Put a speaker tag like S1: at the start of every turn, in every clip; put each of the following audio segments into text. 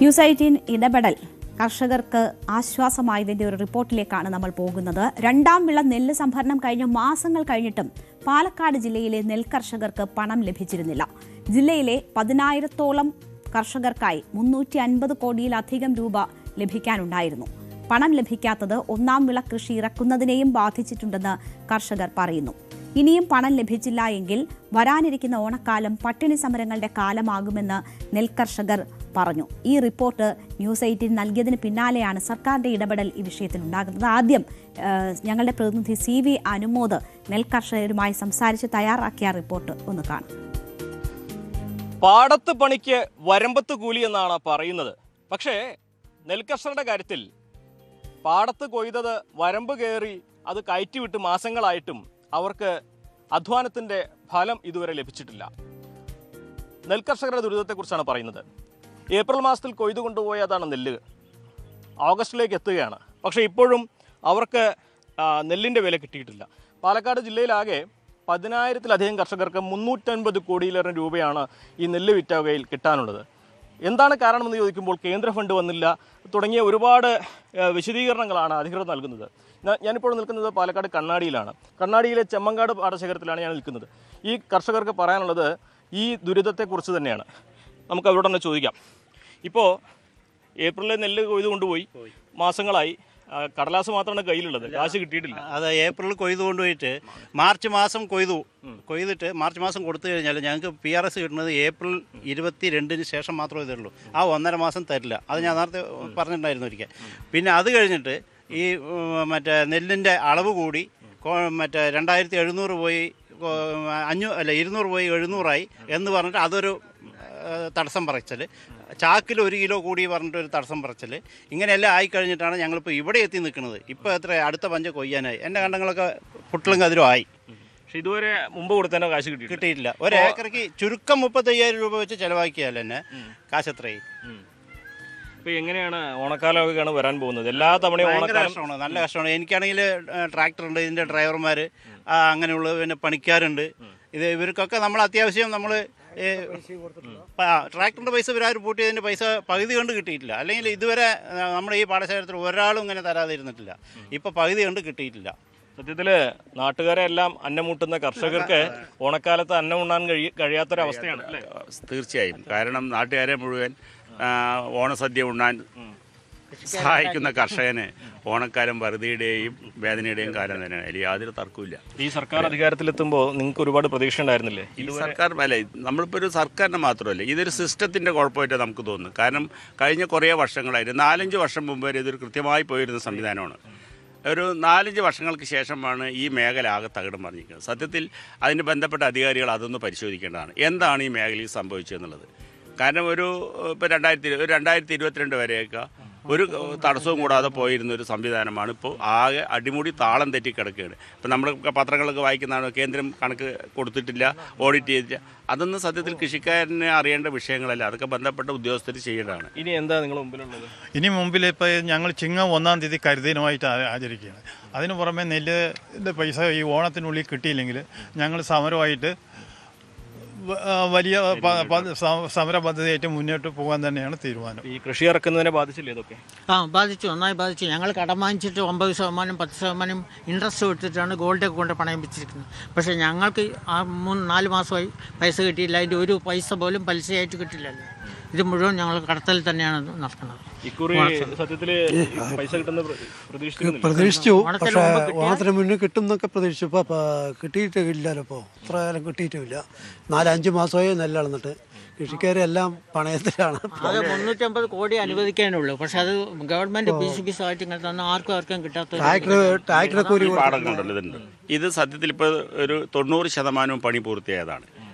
S1: News 18 ഇടപെടൽ കർഷകർക്ക് ആശ്വാസമായതിന്റെ ഒരു റിപ്പോർട്ടിലേക്കാണ് നമ്മൾ പോകുന്നത്. രണ്ടാം വിള നെല്ല് സംഭരണം കഴിഞ്ഞ മാസങ്ങൾ കഴിഞ്ഞിട്ടും പാലക്കാട് ജില്ലയിലെ നെൽകർഷകർക്ക് പണം ലഭിച്ചിരുന്നില്ല. ജില്ലയിലെ 10,000-ഓളം കർഷകർക്കായി 350 കോടിയിലധികം രൂപ ലഭിക്കാനുണ്ടായിരുന്നു. പണം ലഭിക്കാത്തത് ഒന്നാം വിള കൃഷി ഇറക്കുന്നതിനെയും ബാധിച്ചിട്ടുണ്ടെന്ന് കർഷകർ പറയുന്നു. ഇനിയും പണം ലഭിച്ചില്ല എങ്കിൽ വരാനിരിക്കുന്ന ഓണക്കാലം പട്ടിണി സമരങ്ങളുടെ കാലമാകുമെന്ന് നെൽകർഷകർ പറഞ്ഞു. ഈ റിപ്പോർട്ട് ന്യൂസ് 18 നൽകിയതിന് പിന്നാലെയാണ് സർക്കാരിന്റെ ഇടപെടൽ ഈ വിഷയത്തിൽ ഉണ്ടാകുന്നത്. ആദ്യം ഞങ്ങളുടെ പ്രതിനിധി CV അനുമോദ് നെൽകർഷകരുമായി സംസാരിച്ച് തയ്യാറാക്കിയ റിപ്പോർട്ട് ഒന്ന് കാണാം.
S2: പാടത്ത് പണിക്ക് വരമ്പത്ത് കൂലി എന്നാണ് പറയുന്നത്. പക്ഷേ നെൽകർഷകരുടെ കാര്യത്തിൽ പാടത്ത് കൊയ്തത് വരമ്പ് കയറി അത് കയറ്റിവിട്ട് മാസങ്ങളായിട്ടും അവർക്ക് അധ്വാനത്തിൻ്റെ ഫലം ഇതുവരെ ലഭിച്ചിട്ടില്ല. നെൽകർഷകരുടെ ദുരിതത്തെക്കുറിച്ചാണ് പറയുന്നത്. ഏപ്രിൽ മാസത്തിൽ കൊയ്തു കൊണ്ടുപോയതാണ് നെല്ല്. ഓഗസ്റ്റിലേക്ക് എത്തുകയാണ്. പക്ഷേ ഇപ്പോഴും അവർക്ക് നെല്ലിൻ്റെ വില കിട്ടിയിട്ടില്ല. പാലക്കാട് ജില്ലയിലാകെ 10,000-ലധികം കർഷകർക്ക് 350 കോടിയിലേറെ രൂപയാണ് ഈ നെല്ല് വിറ്റവകയിൽ കിട്ടാനുള്ളത്. എന്താണ് കാരണമെന്ന് ചോദിക്കുമ്പോൾ കേന്ദ്ര ഫണ്ട് വന്നില്ല തുടങ്ങിയ ഒരുപാട് വിശദീകരണങ്ങളാണ് അധികൃതർ നൽകുന്നത്. ഞാനിപ്പോൾ നിൽക്കുന്നത് പാലക്കാട് കണ്ണാടിയിലാണ്. കണ്ണാടിയിലെ ചെമ്മങ്കാട് പാടശേഖരത്തിലാണ് ഞാൻ നിൽക്കുന്നത്. ഈ കർഷകർക്ക് പറയാനുള്ളത് ഈ ദുരിതത്തെക്കുറിച്ച് തന്നെയാണ്. നമുക്ക് അവരോട് തന്നെ ചോദിക്കാം. ഇപ്പോൾ ഏപ്രിലിലെ നെല്ല് കൊയ്ത് കൊണ്ടുപോയി മാസങ്ങളായി, കടലാസ് മാത്രമാണ് കയ്യിലുള്ളത്, കാശ് കിട്ടിയിട്ടില്ല.
S3: അത് ഏപ്രിൽ കൊയ്ത് കൊണ്ടുപോയിട്ട് മാർച്ച് മാസം കൊയ്തിട്ട് മാർച്ച് മാസം കൊടുത്തു കഴിഞ്ഞാൽ ഞങ്ങൾക്ക് PRS കിട്ടുന്നത് ഏപ്രിൽ 22-ന് ശേഷം മാത്രമേ തരുള്ളൂ. ആ 1.5 മാസം തരില്ല. അത് ഞാൻ നേരത്തെ പറഞ്ഞിട്ടുണ്ടായിരുന്നു ഒരിക്കൽ. പിന്നെ അത് കഴിഞ്ഞിട്ട് ഈ മറ്റേ നെല്ലിൻ്റെ അളവ് കൂടി മറ്റേ 2,700 പോയി 200 പോയി 700 എന്ന് പറഞ്ഞിട്ട് അതൊരു തടസ്സം പറച്ചൽ, ചാക്കിൽ 1 കിലോ കൂടി പറഞ്ഞിട്ടൊരു തടസ്സം പറച്ചൽ, ഇങ്ങനെയെല്ലാം ആയിക്കഴിഞ്ഞിട്ടാണ് ഞങ്ങളിപ്പോൾ ഇവിടെ എത്തി നിൽക്കുന്നത്. ഇപ്പോൾ എത്ര അടുത്ത പഞ്ച കൊയ്യാനായി, എൻ്റെ കണ്ടങ്ങളൊക്കെ പുട്ടിലും കതിരും ആയി.
S2: പക്ഷെ ഇതുവരെ മുമ്പ് കൊടുത്തതിൻ്റെ കാശ്
S3: കിട്ടിയിട്ടില്ല. ഒരേക്കറയ്ക്ക് ചുരുക്കം 35,000 രൂപ വെച്ച് ചിലവാക്കിയാൽ തന്നെ കാശ് എത്രയായി?
S2: ഇപ്പോൾ എങ്ങനെയാണ് ഓണക്കാലമൊക്കെയാണ് വരാൻ പോകുന്നത്? എല്ലാ തവണയും
S3: കഷ്ടമാണ്, നല്ല കഷ്ടമാണ്. എനിക്കാണെങ്കിൽ ട്രാക്ടറുണ്ട്, ഇതിൻ്റെ ഡ്രൈവർമാർ അങ്ങനെയുള്ള പിന്നെ പണിക്കാരുണ്ട്. ഇവർക്കൊക്കെ നമ്മൾ അത്യാവശ്യം നമ്മൾ ട്രാക്ടറിൻ്റെ പൈസ ഇവരാരും പൂട്ടി അതിൻ്റെ പൈസ പകുതി കൊണ്ട് കിട്ടിയിട്ടില്ല. അല്ലെങ്കിൽ ഇതുവരെ നമ്മുടെ ഈ പാടശേഖരത്തിൽ ഒരാളും ഇങ്ങനെ തരാതെ ഇരുന്നിട്ടില്ല. ഇപ്പോൾ പകുതി കൊണ്ട് കിട്ടിയിട്ടില്ല.
S2: സത്യത്തിൽ നാട്ടുകാരെ എല്ലാം അന്നമൂട്ടുന്ന കർഷകർക്ക് ഓണക്കാലത്ത് അന്നം ഉണ്ണാൻ കഴിയാത്തൊരവസ്ഥയാണ് അല്ലേ?
S4: തീർച്ചയായും. കാരണം നാട്ടുകാരെ മുഴുവൻ ഓണസദ്യ ഉണ്ണാൻ സഹായിക്കുന്ന കർഷകന് ഓണക്കാലം വറുതിയുടെയും വേദനയുടെയും കാലം തന്നെയാണ്. അതിൽ യാതൊരു തർക്കമില്ല.
S2: ഈ സർക്കാർ അധികാരത്തിലെത്തുമ്പോൾ നിങ്ങൾക്ക് ഒരുപാട് പ്രതീക്ഷ ഉണ്ടായിരുന്നില്ലേ?
S4: ഈ സർക്കാർ അല്ല, നമ്മളിപ്പോൾ ഒരു സർക്കാരിന് മാത്രമല്ല, ഇതൊരു സിസ്റ്റത്തിൻ്റെ കുഴപ്പമായിട്ട് നമുക്ക് തോന്നുന്നു. കാരണം കഴിഞ്ഞ കുറേ വർഷങ്ങളായിട്ട് 4-5 വർഷം മുമ്പ് വരെ ഇതൊരു കൃത്യമായി പോയിരുന്ന സംവിധാനമാണ്. ഒരു 4-5 വർഷങ്ങൾക്ക് ശേഷമാണ് ഈ മേഖല ആകെ തകിടം മറിഞ്ഞിരിക്കുന്നത്. സത്യത്തിൽ അതിന് ബന്ധപ്പെട്ട അധികാരികൾ അതൊന്ന് പരിശോധിക്കേണ്ടതാണ്. എന്താണ് ഈ മേഖലയിൽ സംഭവിച്ചതെന്നുള്ളത്. കാരണം ഇപ്പോൾ 2022 വരെയൊക്കെ ഒരു തടസ്സവും കൂടാതെ പോയിരുന്നൊരു സംവിധാനമാണ് ഇപ്പോൾ ആകെ അടിമുടി താളം തെറ്റി കിടക്കുകയാണ്. ഇപ്പോൾ നമ്മൾ പത്രങ്ങളൊക്കെ വായിക്കുന്നതാണ്, കേന്ദ്രം കണക്ക് കൊടുത്തിട്ടില്ല, ഓഡിറ്റ് ചെയ്തില്ല. അതൊന്നും സത്യത്തിൽ കൃഷിക്കാരനെ അറിയേണ്ട വിഷയങ്ങളല്ല. അതൊക്കെ ബന്ധപ്പെട്ട ഉദ്യോഗസ്ഥർ ചെയ്യേണ്ടതാണ്.
S2: ഇനി എന്താ നിങ്ങൾ മുമ്പിലുള്ളത്?
S5: ഇനി മുമ്പിൽ ഇപ്പോൾ ഞങ്ങൾ ചിങ്ങം 1-ാം തീയതി കരിദിനമായിട്ട് ആചരിക്കുകയാണ്. അതിന് പുറമെ നെല്ലിൻ്റെ പൈസ ഈ ഓണത്തിനുള്ളിൽ കിട്ടിയില്ലെങ്കിൽ ഞങ്ങൾ സമരമായിട്ട് വലിയ സമര പദ്ധതിയായിട്ട് മുന്നോട്ട് പോകാൻ തന്നെയാണ് തീരുമാനം.
S2: ഈ കൃഷി ഇറക്കുന്നതിനെ ബാധിച്ചില്ലേ ഇതൊക്കെ?
S6: ബാധിച്ചു, നന്നായി ബാധിച്ചു. ഞങ്ങൾ കടം വാങ്ങിച്ചിട്ട് 9%, 10% ഇൻട്രസ്റ്റ് കൊടുത്തിട്ടാണ് ഗോൾഡൊക്കെ കൊണ്ട് പണയം വെച്ചിരിക്കുന്നത്. പക്ഷേ ഞങ്ങൾക്ക് 3-4 മാസമായി പൈസ കിട്ടിയില്ല. അതിൻ്റെ ഒരു പൈസ പോലും പലിശയായിട്ട് കിട്ടില്ലല്ലോ. ഇത് മുഴുവൻ ഞങ്ങൾ കടത്തിൽ തന്നെയാണ് നടക്കുന്നത്.
S7: പ്രതീക്ഷിച്ചു, പക്ഷേ ഓണത്തിന് മുന്നേ കിട്ടും എന്നൊക്കെ പ്രതീക്ഷിച്ചു. ഇപ്പോൾ കിട്ടിയിട്ടില്ലല്ലോ. ഇപ്പോൾ ഇത്ര കാലം കിട്ടിയിട്ടുമില്ല. 4-5 മാസമായി നെല്ലളന്നിട്ട് കൃഷിക്കാരെല്ലാം പണയത്തിലാണ്.
S6: അത് 350 കോടി അനുവദിക്കാനുള്ളൂ. പക്ഷെ അത് ഗവൺമെന്റ് പീസ് ആയിട്ട് ഇങ്ങനെ തന്നെ ആർക്കും കിട്ടാത്ത
S7: ട്രാക്ടറെ കൂലി
S4: പാടങ്ങളുണ്ട്. ഇത് സത്യത്തിൽ ഇപ്പോൾ ഒരു 90% പണി പൂർത്തിയായതാണ്.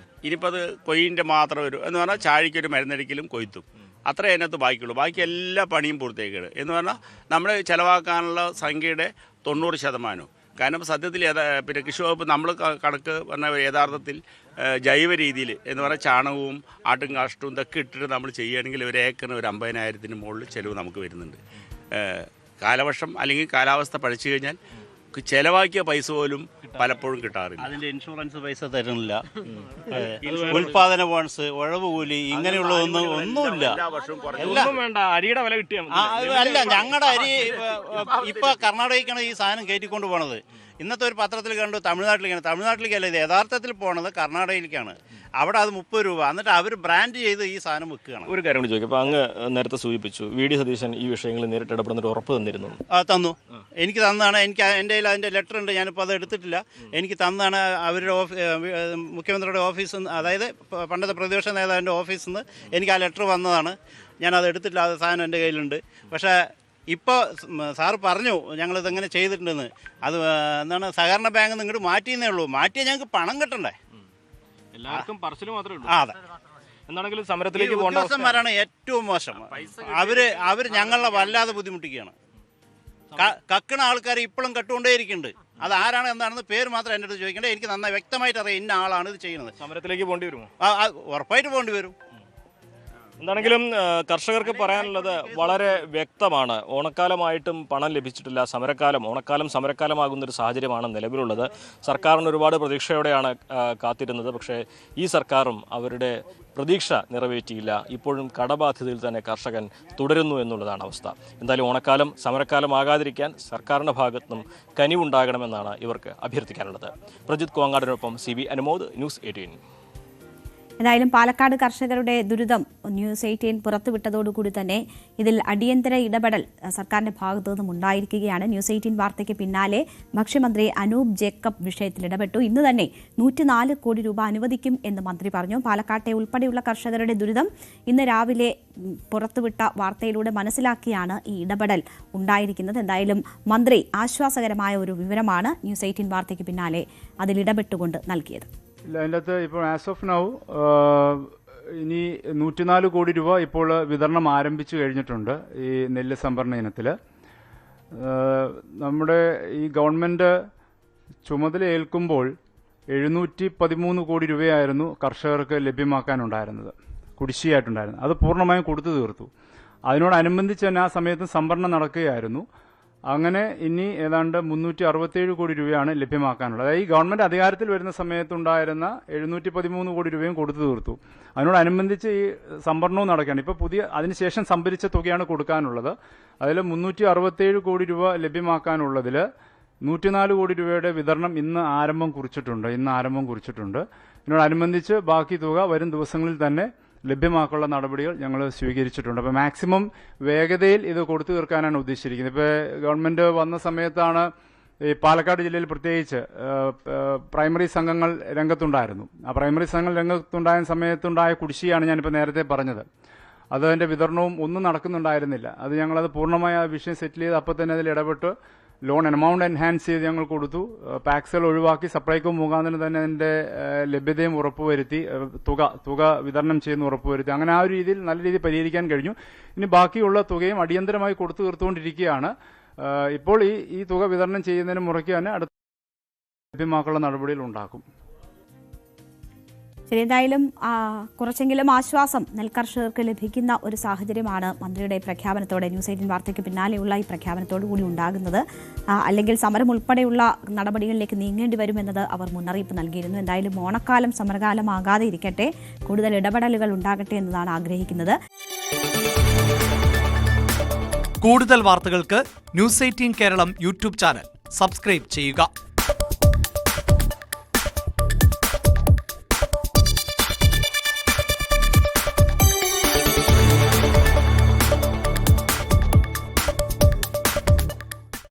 S4: ഇനിയിപ്പോൾ അത് കൊയ്യിൻ്റെ മാത്രം എന്ന് പറഞ്ഞാൽ ചാഴിക്കൊരു മരുന്നടിക്കലും കൊയ്ത്തും അത്രേ അതിനകത്ത് ബാക്കിയുള്ളൂ. ബാക്കി എല്ലാ പണിയും പൂർത്തിയാക്കിയത് എന്ന് പറഞ്ഞാൽ നമ്മൾ ചിലവാക്കാനുള്ള സംഖ്യയുടെ 90%. കാരണം സത്യത്തിൽ പിന്നെ കൃഷി വകുപ്പ് നമ്മൾ കണക്ക് പറഞ്ഞ യഥാർത്ഥത്തിൽ ജൈവ രീതിയിൽ എന്ന് പറഞ്ഞാൽ ചാണകവും ആട്ടും കാഷ്ടവും ഇതൊക്കെ ഇട്ടിട്ട് നമ്മൾ ചെയ്യുകയാണെങ്കിൽ ഒരു ഏക്കറിന് ഒരു 50,000-ന് മുകളിൽ ചിലവ് നമുക്ക് വരുന്നുണ്ട്. കാലവർഷം അല്ലെങ്കിൽ കാലാവസ്ഥ പഴിച്ചു കഴിഞ്ഞാൽ ചെലവാക്കിയ പൈസ പോലും പലപ്പോഴും കിട്ടാറില്ല.
S3: അതിന്റെ ഇൻഷുറൻസ് പൈസ തരുന്നില്ല, ഉൽപാദന ബോണസ്, ഉഴവ് കൂലി, ഇങ്ങനെയുള്ള ഒന്നുമില്ല.
S2: ഒന്നും വേണ്ട, അരിയുടെ വില കിട്ടിയാൽ
S3: അല്ല, ഞങ്ങളുടെ അരി ഇപ്പൊ കർണാടകയ്ക്കാണ് ഈ സാധനം കയറ്റിക്കൊണ്ട് പോണത്. ഇന്നത്തെ ഒരു പത്രത്തിൽ കണ്ടു തമിഴ്നാട്ടിലേക്കല്ല, ഇത് യഥാർത്ഥത്തിൽ പോണത് കർണാടകയിലേക്കാണ്. അവിടെ അത് 30 രൂപ, എന്നിട്ട് അവർ ബ്രാൻഡ് ചെയ്ത് ഈ സാധനം വെക്കുകയാണ്.
S2: ഒരു കാര്യം കൂടി ചോദിക്കും. അപ്പോൾ അങ്ങ് നേരത്തെ സൂചിപ്പിച്ചു വി.ഡി. സതീശൻ ഈ വിഷയങ്ങളിൽ നേരിട്ട് ഇടപെടുന്നൊരു ഉറപ്പ് തന്നിരുന്നു.
S3: തന്നു, എനിക്ക് തന്നതാണ്. എനിക്ക് എൻ്റെ കയ്യിൽ അതിൻ്റെ ലെറ്റർ ഉണ്ട്, ഞാനിപ്പോൾ അത് എടുത്തിട്ടില്ല. എനിക്ക് തന്നതാണ് അവരുടെ മുഖ്യമന്ത്രിയുടെ ഓഫീസിൽ നിന്ന്, അതായത് പണ്ടത്തെ പ്രതിപക്ഷ നേതാവിൻ്റെ ഓഫീസിൽ നിന്ന് എനിക്ക് ആ ലെറ്റർ വന്നതാണ്. ഞാനത് എടുത്തിട്ടില്ല, അത് സാധനം എൻ്റെ കയ്യിലുണ്ട്. പക്ഷേ ഇപ്പോൾ സാറ് പറഞ്ഞു ഞങ്ങളിതെങ്ങനെ ചെയ്തിട്ടുണ്ടെന്ന്. അത് എന്താണ്, സഹകരണ ബാങ്കിൽ നിന്ന് ഇങ്ങോട്ട് മാറ്റിയെന്നേ ഉള്ളൂ. മാറ്റിയാൽ ഞങ്ങൾക്ക് പണം കിട്ടണ്ടേ?
S2: എല്ലാവർക്കും പറച്ചിൽ മാത്രമേ ഉള്ളൂ.
S3: അതെ,
S2: എന്താണെങ്കിലും സമരത്തിലേക്ക്
S3: ഉദ്യോഗസ്ഥന്മാരാണ് ഏറ്റവും മോശം. അവര് ഞങ്ങളെ വല്ലാതെ ബുദ്ധിമുട്ടിക്കുകയാണ്. കക്കണ ആൾക്കാർ ഇപ്പോഴും കട്ടുകൊണ്ടേയിരിക്കുന്നുണ്ട്. അത് ആരാണ് എന്താണെന്ന് പേര് മാത്രം എൻ്റെ അടുത്ത് ചോദിക്കേണ്ടത്. എനിക്ക് നന്നായി വ്യക്തമായിട്ട് അറിയാം ഇന്ന ആളാണ് ഇത് ചെയ്യുന്നത്.
S2: സമരത്തിലേക്ക് പോകേണ്ടി വരുമോ?
S3: ഉറപ്പായിട്ട് പോകേണ്ടി വരും.
S2: എന്താണെങ്കിലും കർഷകർക്ക് പറയാനുള്ളത് വളരെ വ്യക്തമാണ്. ഓണക്കാലമായിട്ടും പണം ലഭിച്ചിട്ടില്ല. ഓണക്കാലം സമരക്കാലമാകുന്നൊരു സാഹചര്യമാണ് നിലവിലുള്ളത്. സർക്കാരിന് ഒരുപാട് പ്രതീക്ഷയോടെയാണ് കാത്തിരുന്നത്. പക്ഷേ ഈ സർക്കാരും അവരുടെ പ്രതീക്ഷ നിറവേറ്റിയില്ല. ഇപ്പോഴും കടബാധ്യതയിൽ തന്നെ കർഷകൻ തുടരുന്നു എന്നുള്ളതാണ് അവസ്ഥ. എന്തായാലും ഓണക്കാലം സമരക്കാലമാകാതിരിക്കാൻ സർക്കാരിൻ്റെ ഭാഗത്തുനിന്നും കനിവുണ്ടാകണമെന്നാണ് ഇവർക്ക് അഭ്യർത്ഥിക്കാനുള്ളത്. Prajith കോങ്ങാടിനൊപ്പം CB Anumod, News 18.
S1: എന്തായാലും പാലക്കാട് കർഷകരുടെ ദുരിതം News 18 പുറത്തുവിട്ടതോടുകൂടി തന്നെ ഇതിൽ അടിയന്തര ഇടപെടൽ സർക്കാരിന്റെ ഭാഗത്തു നിന്നും ഉണ്ടായിരിക്കുകയാണ്. News 18 വാർത്തയ്ക്ക് പിന്നാലെ ഭക്ഷ്യമന്ത്രി അനൂപ് ജേക്കബ് വിഷയത്തിൽ ഇടപെട്ടു. ഇന്ന് തന്നെ 104 കോടി രൂപ അനുവദിക്കും എന്ന് മന്ത്രി പറഞ്ഞു. പാലക്കാട്ടെ ഉൾപ്പെടെയുള്ള കർഷകരുടെ ദുരിതം ഇന്ന് രാവിലെ പുറത്തുവിട്ട വാർത്തയിലൂടെ മനസ്സിലാക്കിയാണ് ഈ ഇടപെടൽ ഉണ്ടായിരിക്കുന്നത്. എന്തായാലും മന്ത്രി ആശ്വാസകരമായ ഒരു വിവരമാണ് News 18 വാർത്തയ്ക്ക് പിന്നാലെ അതിൽ ഇടപെട്ടുകൊണ്ട് നൽകിയത്.
S8: ഇല്ല, അതിൻ്റെ അകത്ത് ഇപ്പോൾ ആസ് ഓഫ് നൗ ഇനി 104 കോടി രൂപ ഇപ്പോൾ വിതരണം ആരംഭിച്ചു കഴിഞ്ഞിട്ടുണ്ട്. ഈ നെല്ല് സംഭരണ ഇനത്തിൽ നമ്മുടെ ഈ ഗവൺമെൻറ് ചുമതല ഏൽക്കുമ്പോൾ 713 കോടി രൂപയായിരുന്നു കർഷകർക്ക് ലഭ്യമാക്കാനുണ്ടായിരുന്നത്, കുടിശ്ശികയായിട്ടുണ്ടായിരുന്നത്. അത് പൂർണ്ണമായും കൊടുത്തു തീർത്തു. അതിനോടനുബന്ധിച്ച് തന്നെ ആ സമയത്ത് സംഭരണം നടക്കുകയായിരുന്നു. അങ്ങനെ ഇനി ഏതാണ്ട് 367 കോടി രൂപയാണ് ലഭ്യമാക്കാനുള്ളത്. അതായത് ഈ ഗവൺമെന്റ് അധികാരത്തിൽ വരുന്ന സമയത്തുണ്ടായിരുന്ന 713 കോടി രൂപയും കൊടുത്തു തീർത്തു. അതിനോടനുബന്ധിച്ച് ഈ സംഭരണവും നടക്കുകയാണ്. ഇപ്പോൾ അതിനുശേഷം സംഭരിച്ച തുകയാണ് കൊടുക്കാനുള്ളത്. അതിൽ 367 കോടി രൂപ ലഭ്യമാക്കാനുള്ളതിൽ 104 കോടി രൂപയുടെ വിതരണം ഇന്ന് ആരംഭം കുറിച്ചിട്ടുണ്ട്. ഇതിനോടനുബന്ധിച്ച് ബാക്കി തുക വരും ദിവസങ്ങളിൽ തന്നെ ലഭ്യമാക്കാനുള്ള നടപടികൾ ഞങ്ങൾ സ്വീകരിച്ചിട്ടുണ്ട്. അപ്പോൾ മാക്സിമം വേഗതയിൽ ഇത് കൊടുത്തു തീർക്കാനാണ് ഉദ്ദേശിച്ചിരിക്കുന്നത്. ഇപ്പോൾ ഗവൺമെന്റ് വന്ന സമയത്താണ് ഈ പാലക്കാട് ജില്ലയിൽ പ്രത്യേകിച്ച് പ്രൈമറി സംഘങ്ങൾ രംഗത്തുണ്ടായിരുന്നു. ആ പ്രൈമറി സംഘങ്ങൾ രംഗത്തുണ്ടായ സമയത്തുണ്ടായ കുടിശ്ശികയാണ് ഞാനിപ്പോൾ നേരത്തെ പറഞ്ഞത്. അതിൻ്റെ വിതരണവും ഒന്നും നടക്കുന്നുണ്ടായിരുന്നില്ല. അത് ഞങ്ങളത് പൂർണ്ണമായ ആ വിഷയം സെറ്റിൽ ചെയ്ത് അപ്പോൾ തന്നെ അതിൽ ഇടപെട്ട് ലോൺ എമൗണ്ട് എൻഹാൻസ് ചെയ്ത് ഞങ്ങൾ കൊടുത്തു. പാക്സുകൾ ഒഴിവാക്കി സപ്ലൈകോ മുഖാന്തരം തന്നെ അതിൻ്റെ ലഭ്യതയും ഉറപ്പുവരുത്തി, തുക വിതരണം ചെയ്യുന്ന ഉറപ്പുവരുത്തി. അങ്ങനെ ആ ഒരു രീതിയിൽ നല്ല രീതിയിൽ പരിഹരിക്കാൻ കഴിഞ്ഞു. ഇനി ബാക്കിയുള്ള തുകയും അടിയന്തരമായി കൊടുത്തു തീർത്തുകൊണ്ടിരിക്കുകയാണ്. ഇപ്പോൾ ഈ തുക വിതരണം ചെയ്യുന്നതിന് മുറയ്ക്ക് തന്നെ അടുത്ത ലഭ്യമാക്കാനുള്ള നടപടികൾ ഉണ്ടാക്കും.
S1: ശരി, എന്തായാലും കുറച്ചെങ്കിലും ആശ്വാസം നെൽകർഷകർക്ക് ലഭിക്കുന്ന ഒരു സാഹചര്യമാണ് മന്ത്രിയുടെ പ്രഖ്യാപനത്തോടെ News 18 വാർത്തയ്ക്ക് പിന്നാലെയുള്ള ഈ പ്രഖ്യാപനത്തോടു കൂടി ഉണ്ടാകുന്നത്. അല്ലെങ്കിൽ സമരം ഉൾപ്പെടെയുള്ള നടപടികളിലേക്ക് നീങ്ങേണ്ടി വരുമെന്നത് അവർ മുന്നറിയിപ്പ് നൽകിയിരുന്നു. എന്തായാലും ഓണക്കാലം സമരകാലമാകാതെ ഇരിക്കട്ടെ, കൂടുതൽ ഇടപെടലുകൾ ഉണ്ടാകട്ടെ എന്നതാണ് ആഗ്രഹിക്കുന്നത്.
S9: കൂടുതൽ വാർത്തകൾക്ക് News 18 Keralam YouTube channel subscribe ചെയ്യുക.